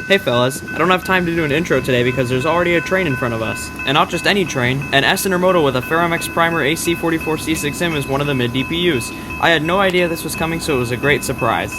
Hey fellas, I don't have time to do an intro today because there's already a train in front of us. And not just any train, an S intermodal with a Ferromex Primer AC44C6M is one of the mid-DPUs. I had no idea this was coming, so it was a great surprise.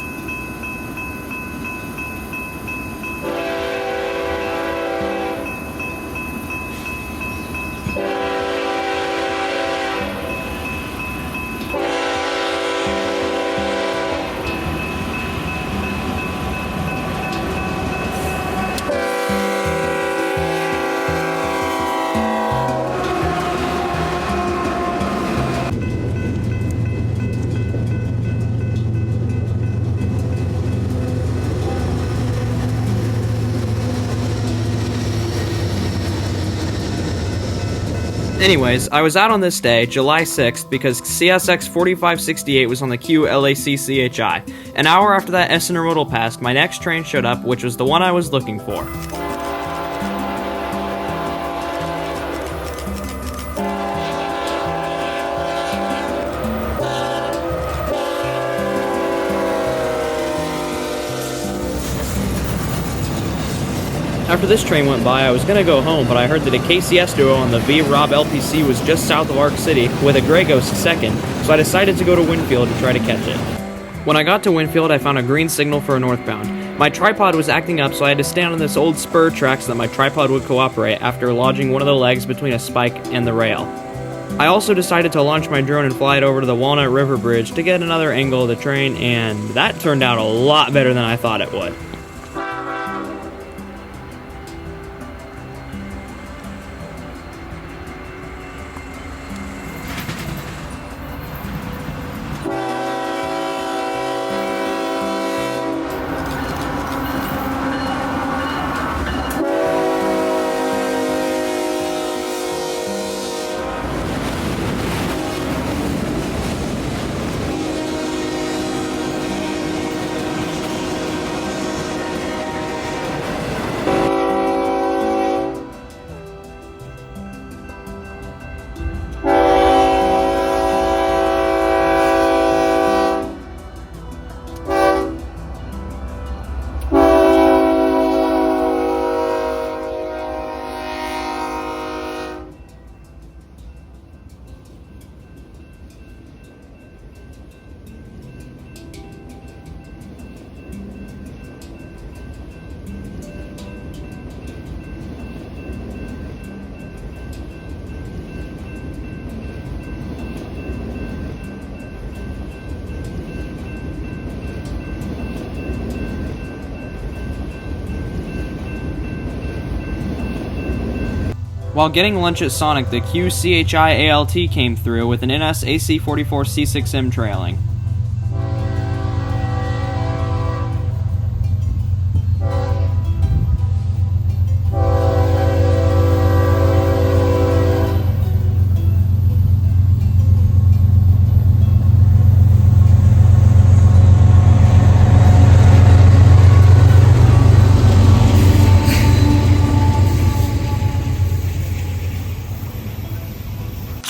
Anyways, I was out on this day, July 6th, because CSX 4568 was on the queue LAC-CHI. An hour after that S intermodal passed, my next train showed up, which was the one I was looking for. After this train went by, I was gonna go home, but I heard that a KCS duo on the V-Rob LPC was just south of Arc City, with a Grey Ghost second, so I decided to go to Winfield to try to catch it. When I got to Winfield, I found a green signal for a northbound. My tripod was acting up, so I had to stand on this old spur track so that my tripod would cooperate after lodging one of the legs between a spike and the rail. I also decided to launch my drone and fly it over to the Walnut River Bridge to get another angle of the train, and that turned out a lot better than I thought it would. While getting lunch at Sonic, the QCHI ALT came through with an NS AC44C6M trailing.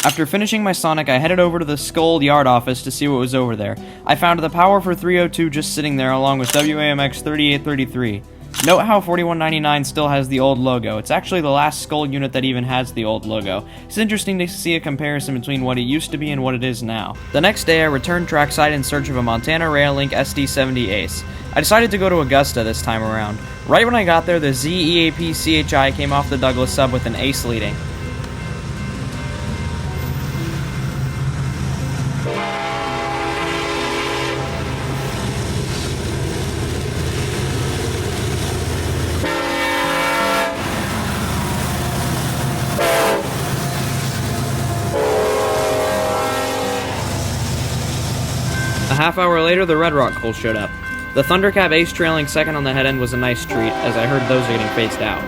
After finishing my Sonic, I headed over to the skol yard office to see what was over there. I found the Power for 302 just sitting there along with WAMX 3833. Note how 4199 still has the old logo. It's actually the last skol unit that even has the old logo. It's interesting to see a comparison between what it used to be and what it is now. The next day, I returned trackside in search of a Montana Railink SD70 Ace. I decided to go to Augusta this time around. Right when I got there, the ZEAP CHI came off the Douglas sub with an Ace leading. A half hour later, the Red Rock coal showed up. The Thundercab Ace trailing second on the head end was a nice treat, as I heard those are getting phased out.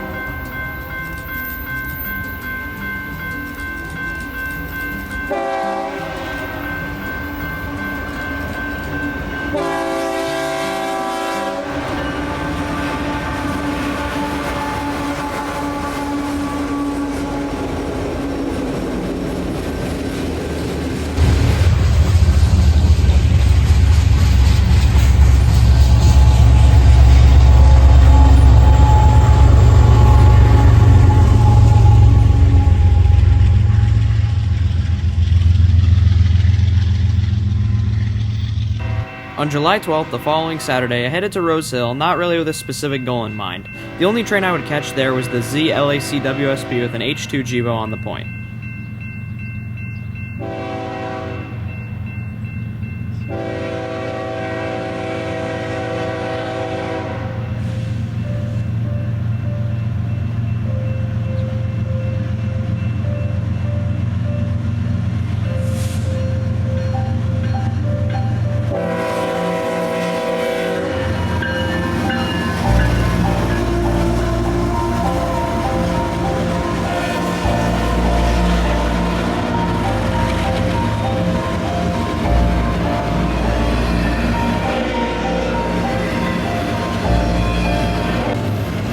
On July 12th, the following Saturday, I headed to Rose Hill, not really with a specific goal in mind. The only train I would catch there was the ZLAC-WSB with an H2 GEVO on the point.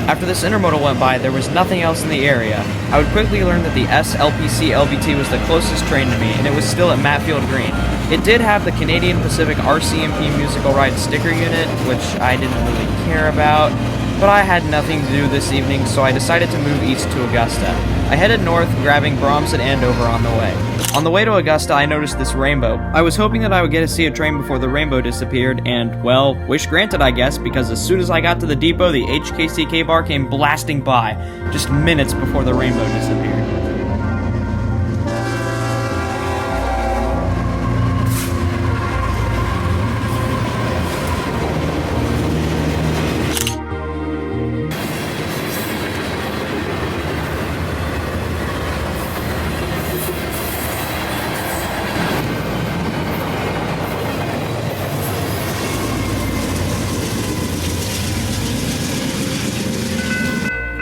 After this intermodal went by, there was nothing else in the area. I would quickly learn that the SLPC-LBT was the closest train to me, and it was still at Matfield Green. It did have the Canadian Pacific RCMP musical ride sticker unit, which I didn't really care about, but I had nothing to do this evening, so I decided to move east to Augusta. I headed north, grabbing Brahms and Andover on the way. On the way to Augusta, I noticed this rainbow. I was hoping that I would get to see a train before the rainbow disappeared, and, well, wish granted, I guess, because as soon as I got to the depot, the HKCK bar came blasting by, just minutes before the rainbow disappeared.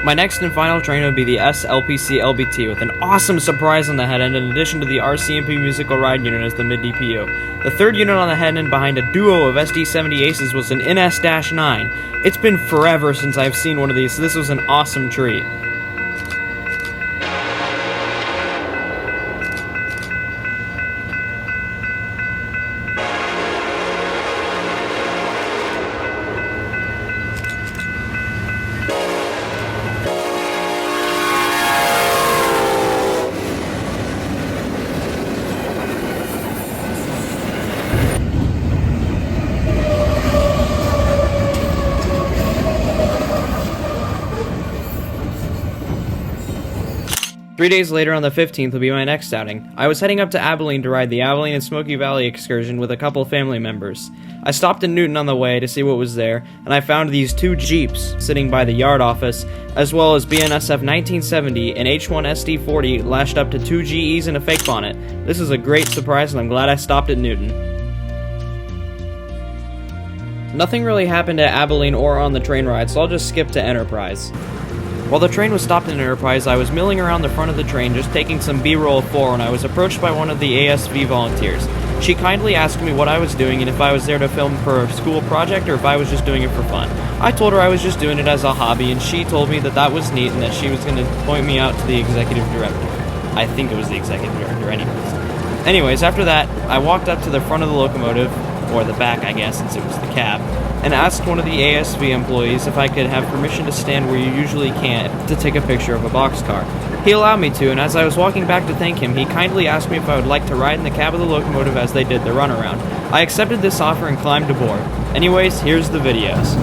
'My next and final train would be the SLPC-LBT, with an awesome surprise on the head end in addition to the RCMP musical ride unit as the mid-DPU. The third unit on the head end behind a duo of SD70 Aces was an NS-9. It's been forever since I've seen one of these, so this was an awesome treat. Three days later, on the 15th, will be my next outing. I was heading up to Abilene to ride the Abilene and Smoky Valley excursion with a couple family members. I stopped in Newton on the way to see what was there, and I found these two Jeeps sitting by the yard office, as well as BNSF 1970 and H1 SD40 lashed up to two GEs and a fake bonnet. This is a great surprise, and I'm glad I stopped at Newton. Nothing really happened at Abilene or on the train ride, so I'll just skip to Enterprise. While the train was stopped in Enterprise, I was milling around the front of the train just taking some B-roll of 4 when I was approached by one of the ASV volunteers. She kindly asked me what I was doing and if I was there to film for a school project or if I was just doing it for fun. I told her I was just doing it as a hobby, and she told me that that was neat and that she was going to point me out to the executive director. I think it was the executive director anyways. After that, I walked up to the front of the locomotive, or the back I guess since it was the cab, and asked one of the ASV employees if I could have permission to stand where you usually can't to take a picture of a boxcar. He allowed me to, and as I was walking back to thank him, he kindly asked me if I would like to ride in the cab of the locomotive as they did the runaround. I accepted this offer and climbed aboard. Anyways, here's the videos.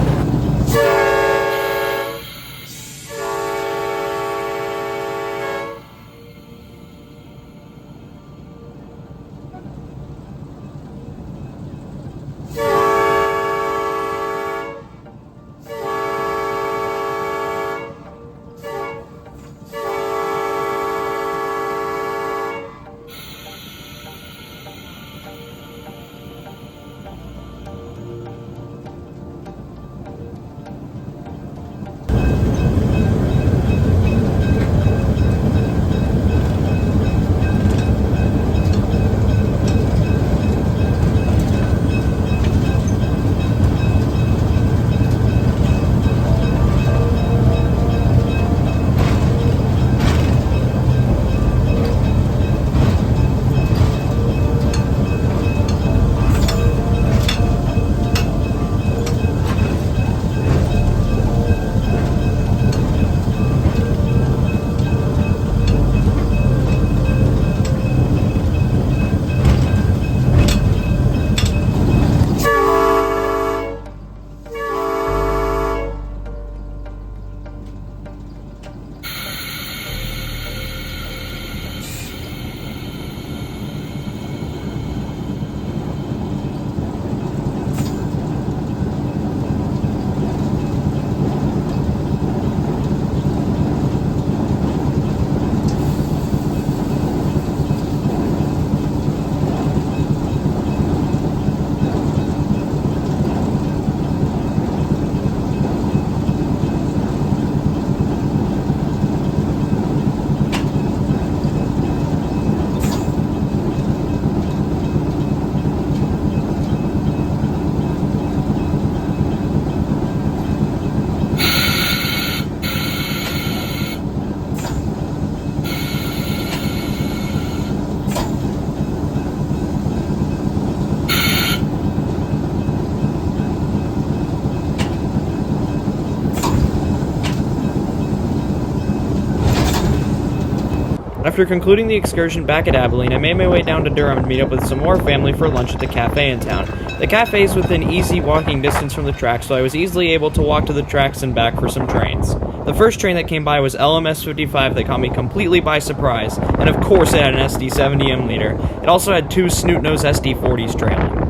After concluding the excursion back at Abilene, I made my way down to Durham to meet up with some more family for lunch at the cafe in town. The cafe is within easy walking distance from the track, so I was easily able to walk to the tracks and back for some trains. The first train that came by was LMS 55 that caught me completely by surprise, and of course it had an SD70M leader. It also had two snoot-nose SD40s trailing.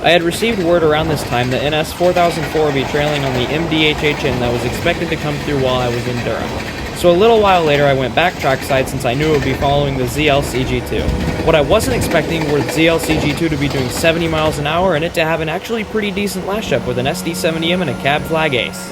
I had received word around this time that NS 4004 would be trailing on the MDHHN that was expected to come through while I was in Durham. So a little while later I went back trackside since I knew it would be following the ZLCG2. What I wasn't expecting were ZLCG2 to be doing 70 miles an hour and it to have an actually pretty decent lash up with an SD70M and a cab flag ace.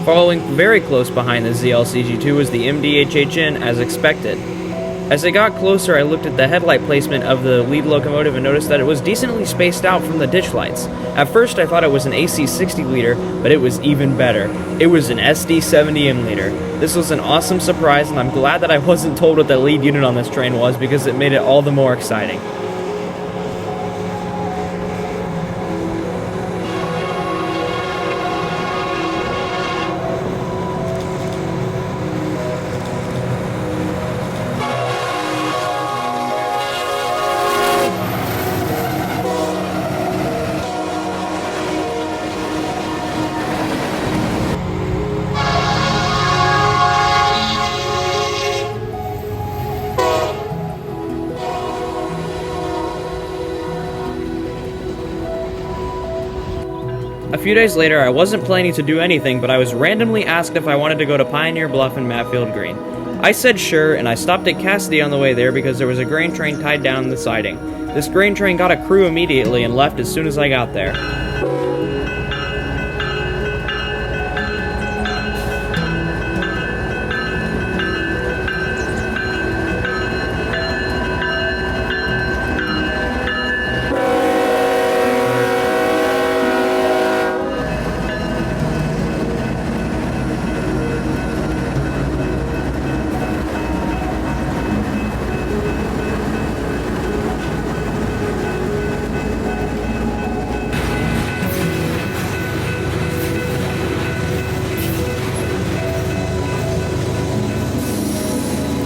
Following very close behind the ZLCG2 was the MDHHN as expected. As I got closer, I looked at the headlight placement of the lead locomotive and noticed that it was decently spaced out from the ditch lights. At first I thought it was an AC60 leader, but it was even better. It was an SD70M leader. This was an awesome surprise and I'm glad that I wasn't told what the lead unit on this train was because it made it all the more exciting. A few days later, I wasn't planning to do anything, but I was randomly asked if I wanted to go to Pioneer Bluff and Matfield Green. I said sure, and I stopped at Cassidy on the way there because there was a grain train tied down the siding. This grain train got a crew immediately and left as soon as I got there.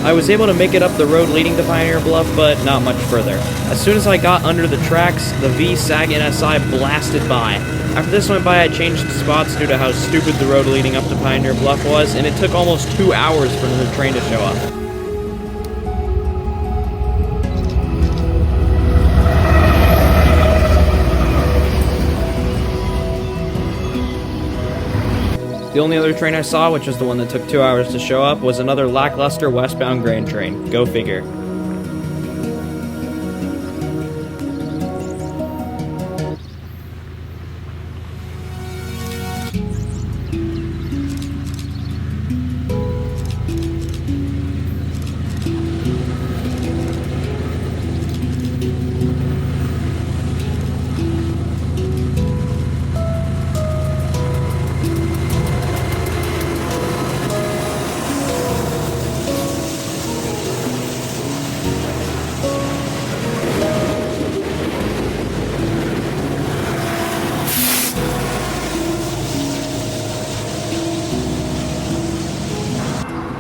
I was able to make it up the road leading to Pioneer Bluff, but not much further. As soon as I got under the tracks, the V-SAG NSI blasted by. After this went by, I changed spots due to how stupid the road leading up to Pioneer Bluff was, and it took almost 2 hours for another train to show up. The only other train I saw, which was the one that took 2 hours to show up, was another lackluster westbound grain train. Go figure.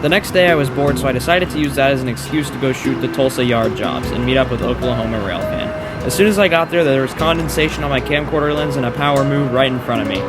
The next day I was bored, so I decided to use that as an excuse to go shoot the Tulsa yard jobs and meet up with Oklahoma Railfan. As soon as I got there was condensation on my camcorder lens and a power move right in front of me.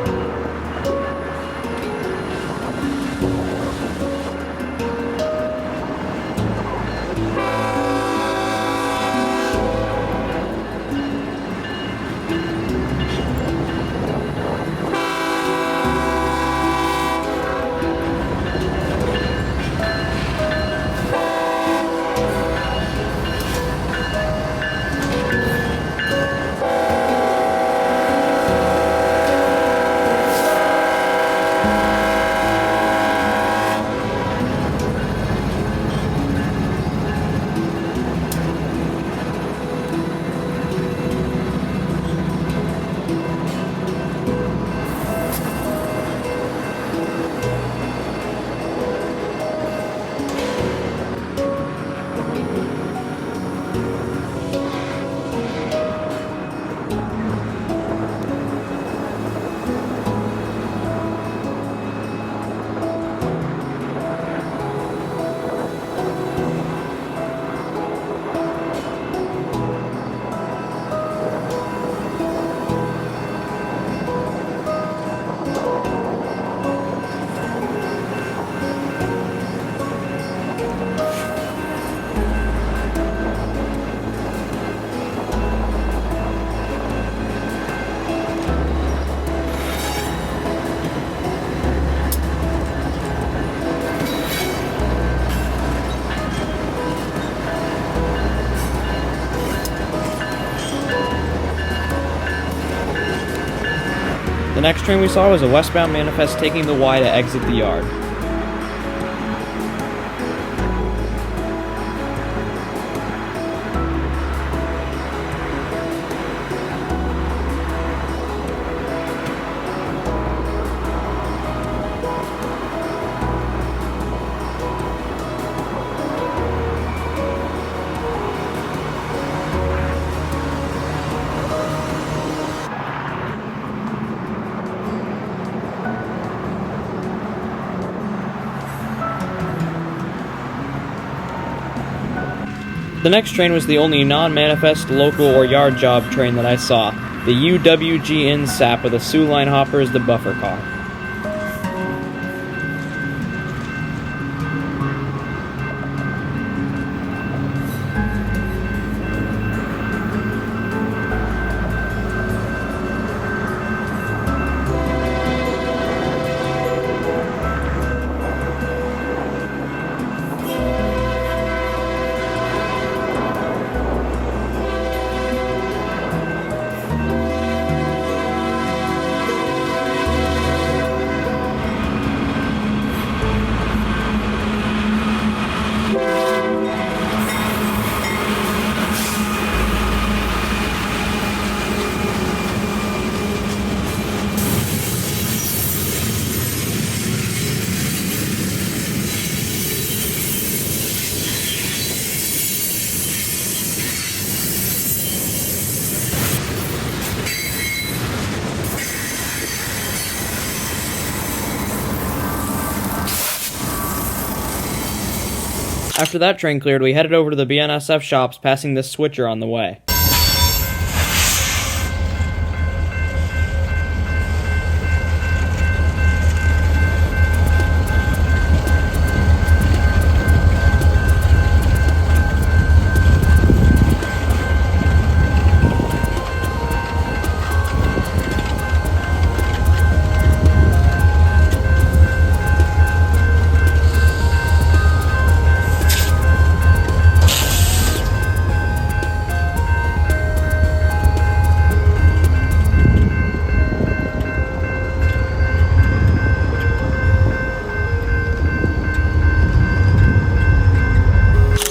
The next train we saw was a westbound manifest taking the Y to exit the yard. The next train was the only non-manifest local or yard job train that I saw, the UWG NSAP with a Sioux Line hopper as the buffer car. After that train cleared, we headed over to the BNSF shops, passing this switcher on the way.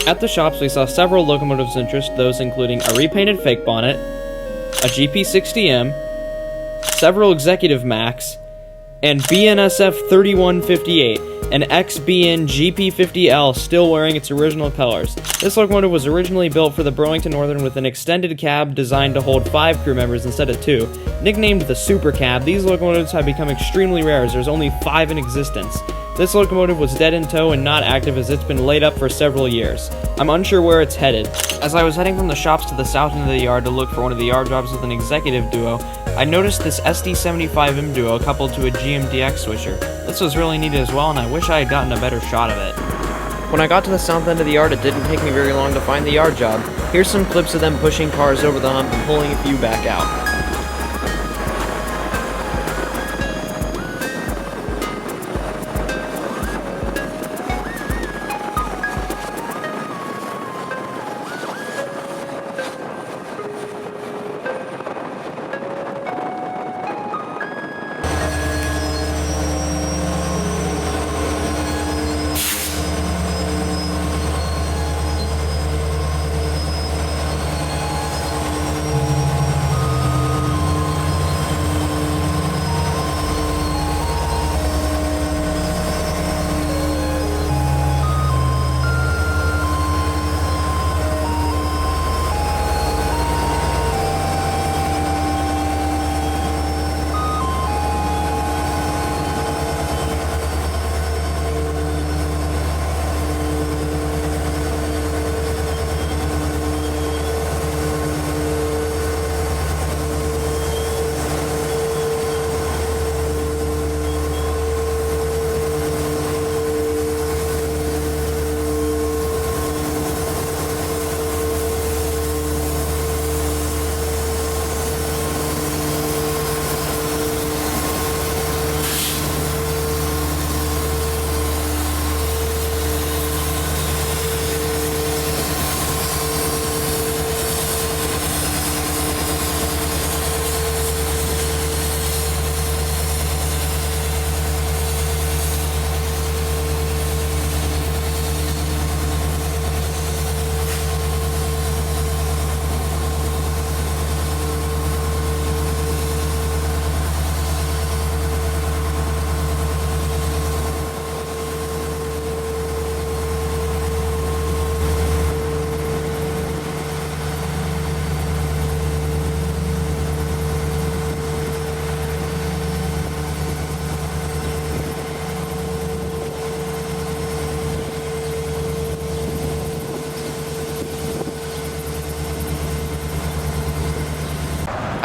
At the shops, we saw several locomotives of interest, those including a repainted fake bonnet, a GP60M, several executive Macs, and BNSF 3158, an XBN GP50L still wearing its original colors. This locomotive was originally built for the Burlington Northern with an extended cab designed to hold 5 crew members instead of 2. Nicknamed the Supercab, these locomotives have become extremely rare as there's only 5 in existence. This locomotive was dead in tow and not active as it's been laid up for several years. I'm unsure where it's headed. As I was heading from the shops to the south end of the yard to look for one of the yard jobs with an executive duo, I noticed this SD70M duo coupled to a GMDX switcher. This was really neat as well, and I wish I had gotten a better shot of it. When I got to the south end of the yard, it didn't take me very long to find the yard job. Here's some clips of them pushing cars over the hump and pulling a few back out.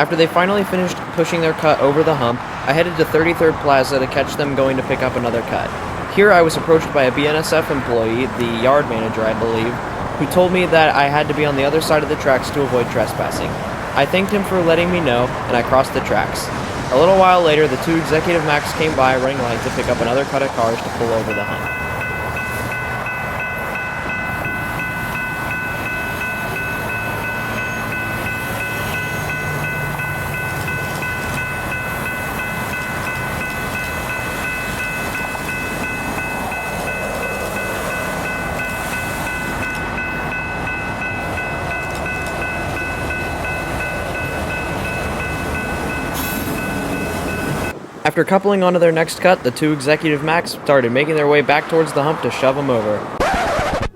After they finally finished pushing their cut over the hump, I headed to 33rd Plaza to catch them going to pick up another cut. Here I was approached by a BNSF employee, the yard manager I believe, who told me that I had to be on the other side of the tracks to avoid trespassing. I thanked him for letting me know, and I crossed the tracks. A little while later, the two executive Macs came by running late to pick up another cut of cars to pull over the hump. After coupling onto their next cut, the two executive Macs started making their way back towards the hump to shove them over.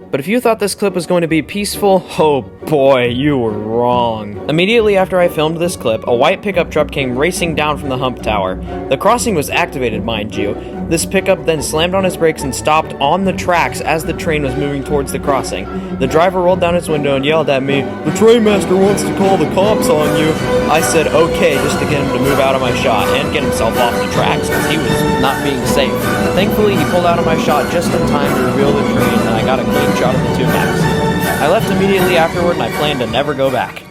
But if you thought this clip was going to be peaceful, oh boy, you were wrong. Immediately after I filmed this clip, a white pickup truck came racing down from the hump tower. The crossing was activated, mind you. This pickup then slammed on its brakes and stopped on the tracks as the train was moving towards the crossing. The driver rolled down his window and yelled at me, "The train master wants to call the cops on you." I said okay just to get him to move out of my shot and get himself off the tracks because he was not being safe. Thankfully, he pulled out of my shot just in time to reveal the train and I got a clean shot of the two Macs. I left immediately afterward and I plan to never go back.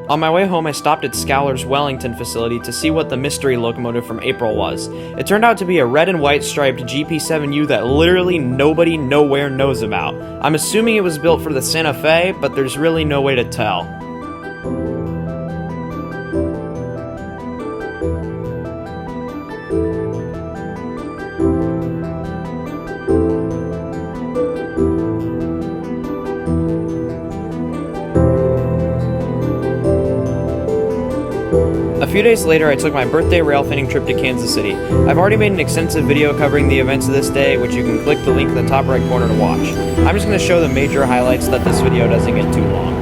On my way home, I stopped at Scowler's Wellington facility to see what the mystery locomotive from April was. It turned out to be a red and white striped GP7U that literally nobody nowhere knows about. I'm assuming it was built for the Santa Fe, but there's really no way to tell. A few days later, I took my birthday railfanning trip to Kansas City. I've already made an extensive video covering the events of this day, which you can click the link in the top right corner to watch. I'm just going to show the major highlights so that this video doesn't get too long.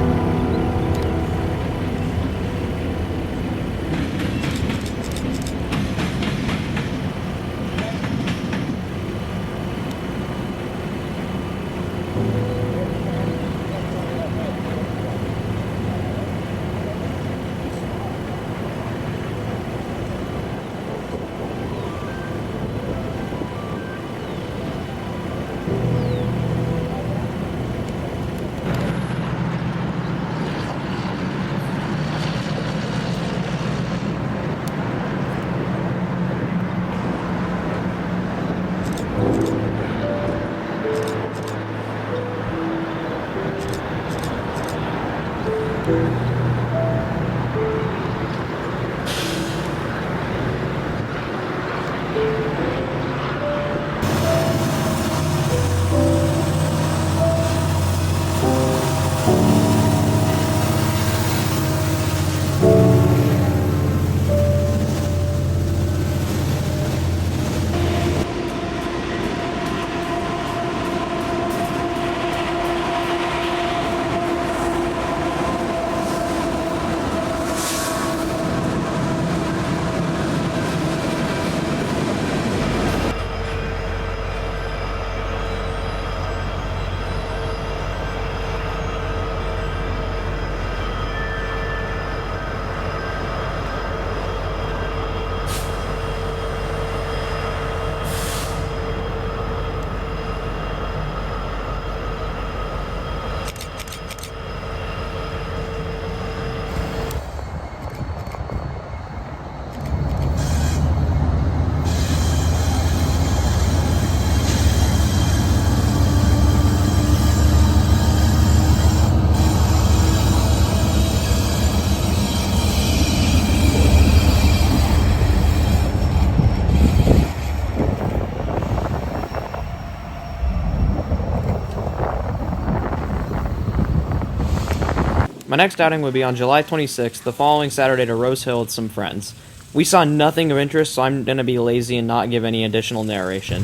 My next outing would be on July 26th, the following Saturday, to Rose Hill with some friends. We saw nothing of interest, so I'm going to be lazy and not give any additional narration.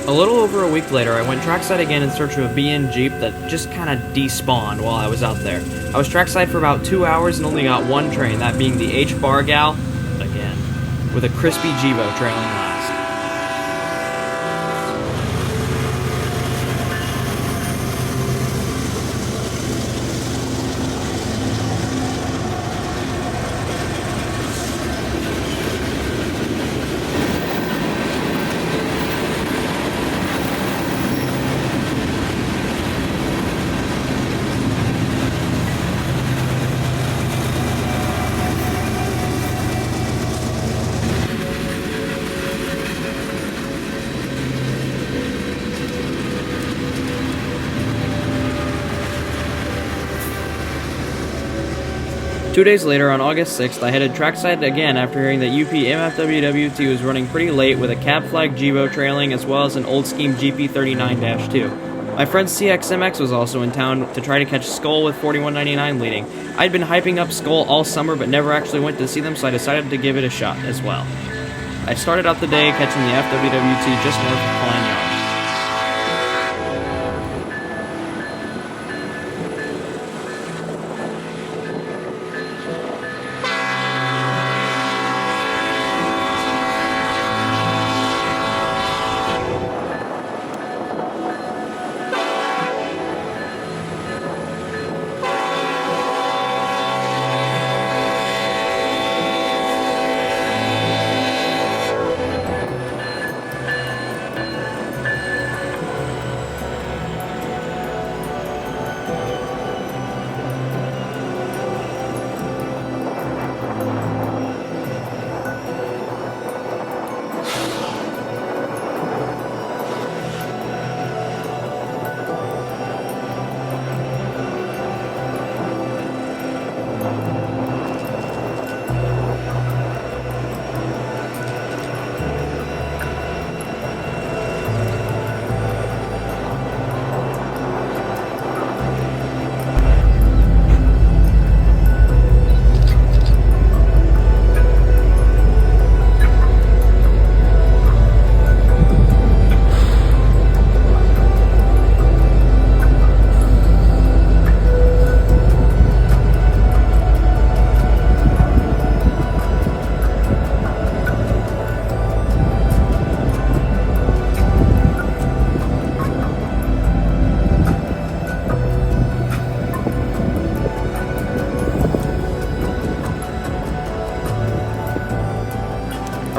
A little over a week later, I went trackside again in search of a BN Jeep that just kinda despawned while I was out there. I was trackside for about 2 hours and only got one train, that being the H Bar Gal, again, with a crispy Jevo trailing last. Two days later, on August 6th, I headed trackside again after hearing that UP MFWWT was running pretty late with a cab flag Jevo trailing as well as an old scheme GP39-2. My friend CXMX was also in town to try to catch Skol with 41.99 leading. I'd been hyping up Skol all summer but never actually went to see them, so I decided to give it a shot as well. I started out the day catching the FWWT just north of Klein Yard.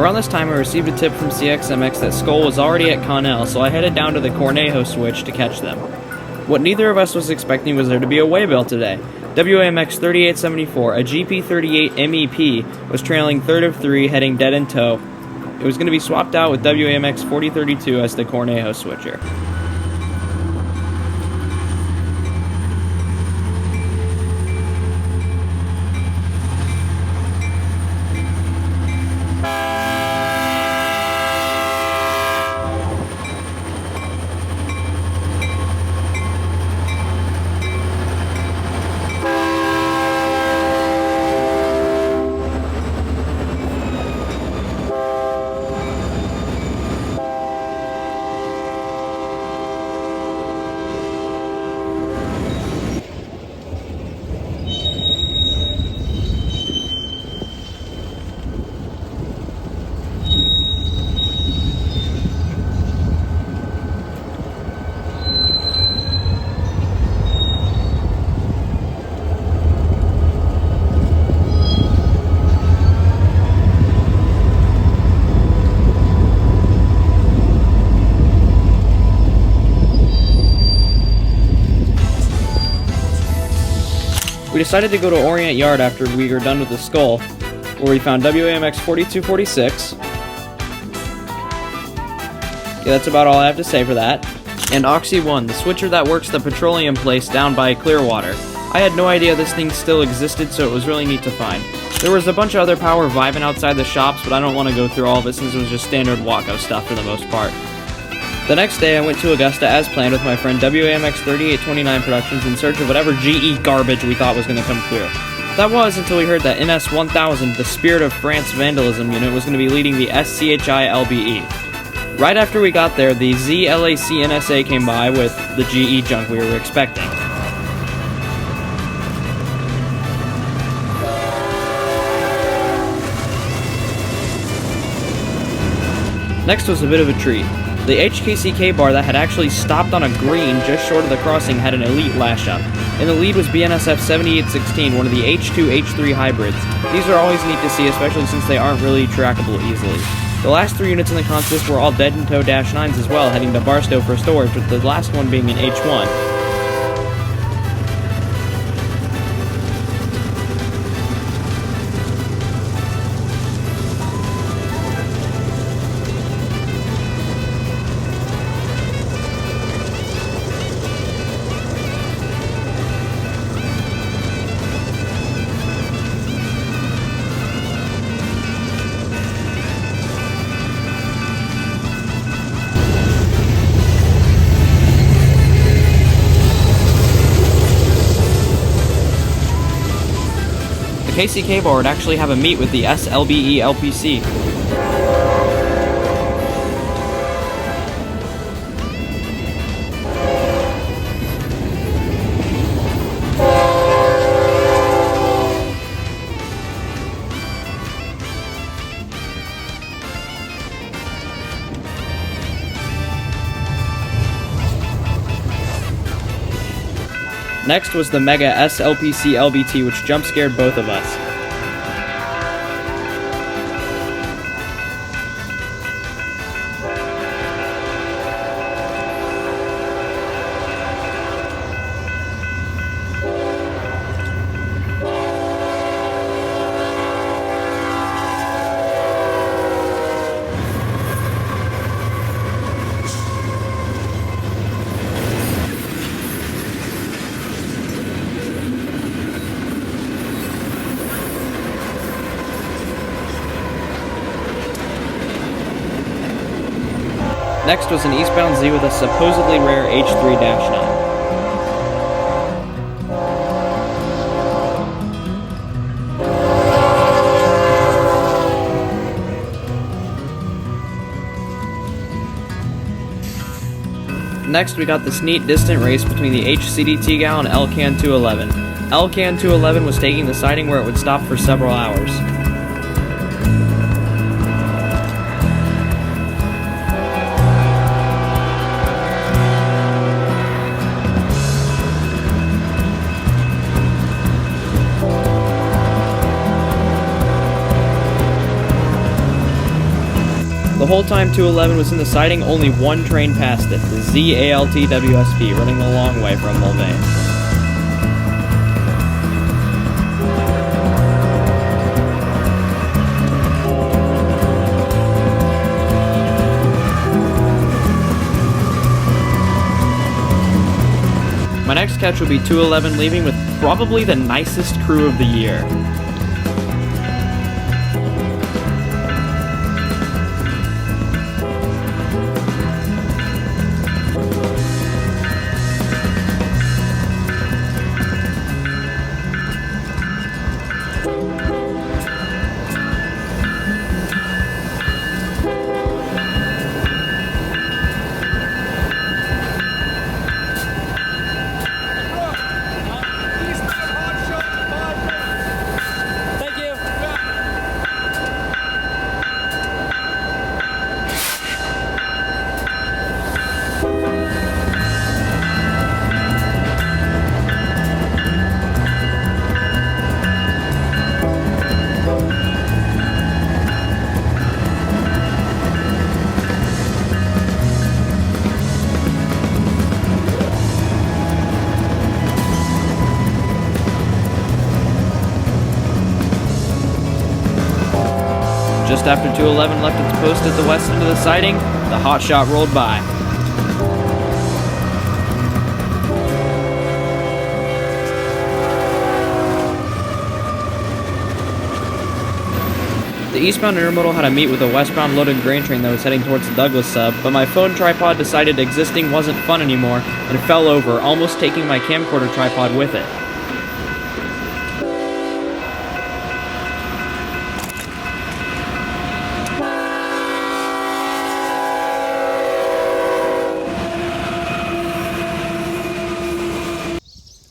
Around this time, I received a tip from CXMX that Skol was already at Connell, so I headed down to the Cornejo switch to catch them. What neither of us was expecting was there to be a waybill today. WAMX 3874, a GP38 MEP, was trailing third of three, heading dead in tow. It was going to be swapped out with WAMX 4032 as the Cornejo switcher. We decided to go to Orient Yard after we were done with the Skol, where we found WAMX 4246. Yeah, that's about all I have to say for that. And Oxy 1, the switcher that works the petroleum place down by Clearwater. I had no idea this thing still existed, so it was really neat to find. There was a bunch of other power vibing outside the shops, but I don't want to go through all of it since it was just standard Waco stuff for the most part. The next day, I went to Augusta as planned with my friend WAMX 3829 Productions in search of whatever GE garbage we thought was going to come through. That was until we heard that NS 1000, the Spirit of France Vandalism unit, was going to be leading the SCHI LBE. Right after we got there, the ZLAC NSA came by with the GE junk we were expecting. Next was a bit of a treat. The HKCK bar that had actually stopped on a green just short of the crossing had an elite lash-up. In the lead was BNSF 7816, one of the H2-H3 hybrids. These are always neat to see, especially since they aren't really trackable easily. The last three units in the consist were all dead in tow Dash 9s as well, heading to Barstow for storage, with the last one being an H1. The KCK bar would actually have a meet with the SLBE LPC. Next was the Mega SLPC LBT, which jump scared both of us. Next was an eastbound Z with a supposedly rare H3-9. Next, we got this neat distant race between the HCDT gal and LCAN 211. LCAN 211 was taking the siding where it would stop for several hours. whole time 211 was in the siding, only one train passed it, the ZALT-WSP, running the long way from Mulvane. My next catch will be 211 leaving with probably the nicest crew of the year. Just after 211 left its post at the west end of the siding, the hotshot rolled by. The eastbound intermodal had a meet with a westbound loaded grain train that was heading towards the Douglas sub, but my phone tripod decided existing wasn't fun anymore and fell over, almost taking my camcorder tripod with it.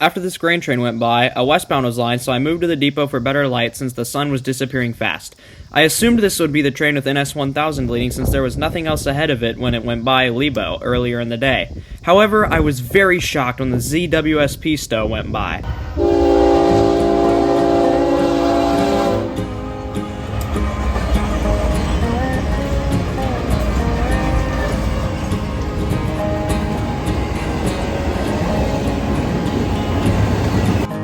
After this grain train went by, a westbound was lined, so I moved to the depot for better light since the sun was disappearing fast. I assumed this would be the train with NS1000 bleeding since there was nothing else ahead of it when it went by Lebo earlier in the day. However, I was very shocked when the ZWSP stow went by.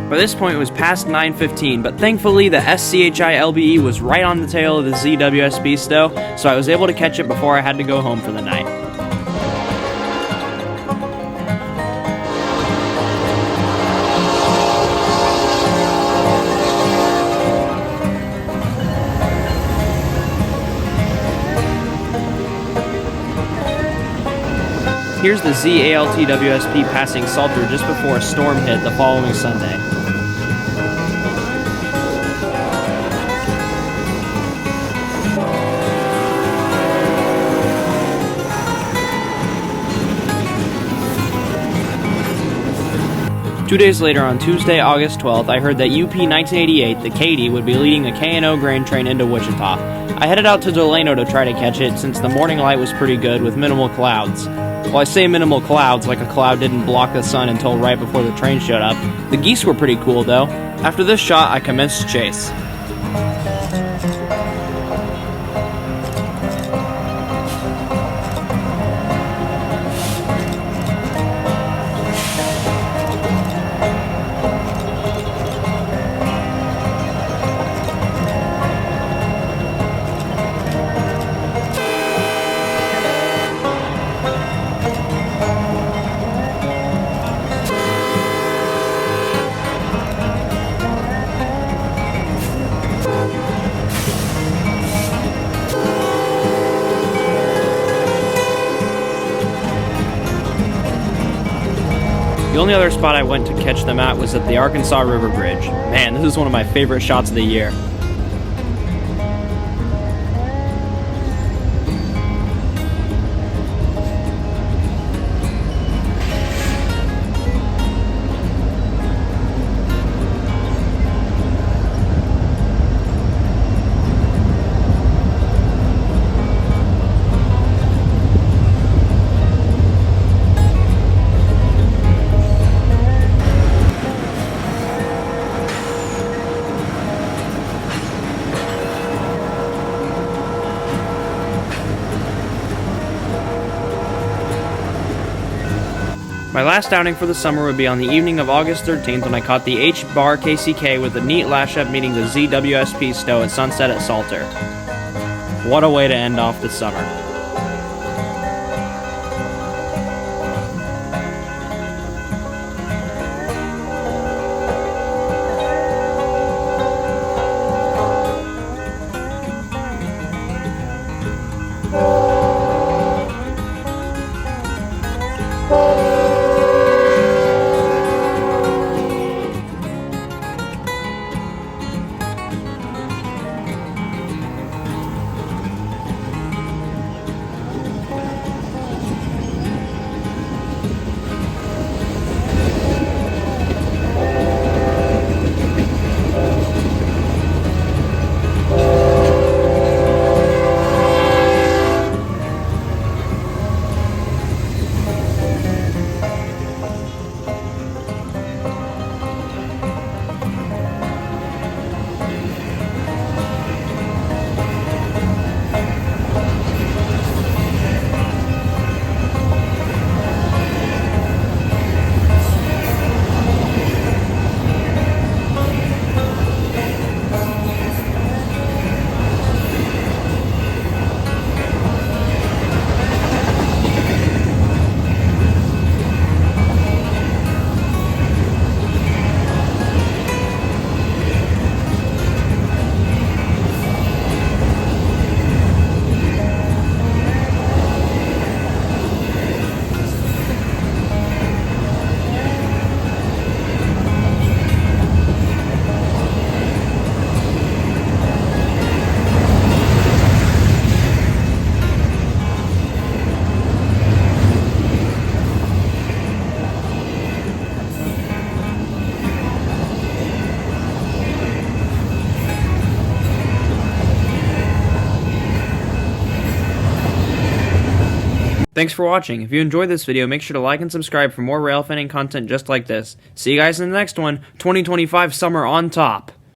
By this point, it was past 9:15, but thankfully the SCHI LBE was right on the tail of the ZWSP stow, so I was able to catch it before I had to go home for the night. Here's the ZALT-WSP passing Salter just before a storm hit the following Sunday. Two days later, on Tuesday, August 12th, I heard that UP 1988, the Katy, would be leading the K&O grain train into Wichita. I headed out to Delano to try to catch it, since the morning light was pretty good with minimal clouds. Well, I say minimal clouds like a cloud didn't block the sun until right before the train showed up. The geese were pretty cool, though. After this shot, I commenced chase. The only other spot I went to catch them at was at the Arkansas River Bridge. Man, this is one of my favorite shots of the year. last outing for the summer would be on the evening of August 13th when I caught the H-bar KCK with a neat lash-up meeting the ZWSP stow at sunset at Salter. What a way to end off the summer. Thanks for watching. If you enjoyed this video, make sure to like and subscribe for more railfanning content just like this. See you guys in the next one. 2025 summer on top.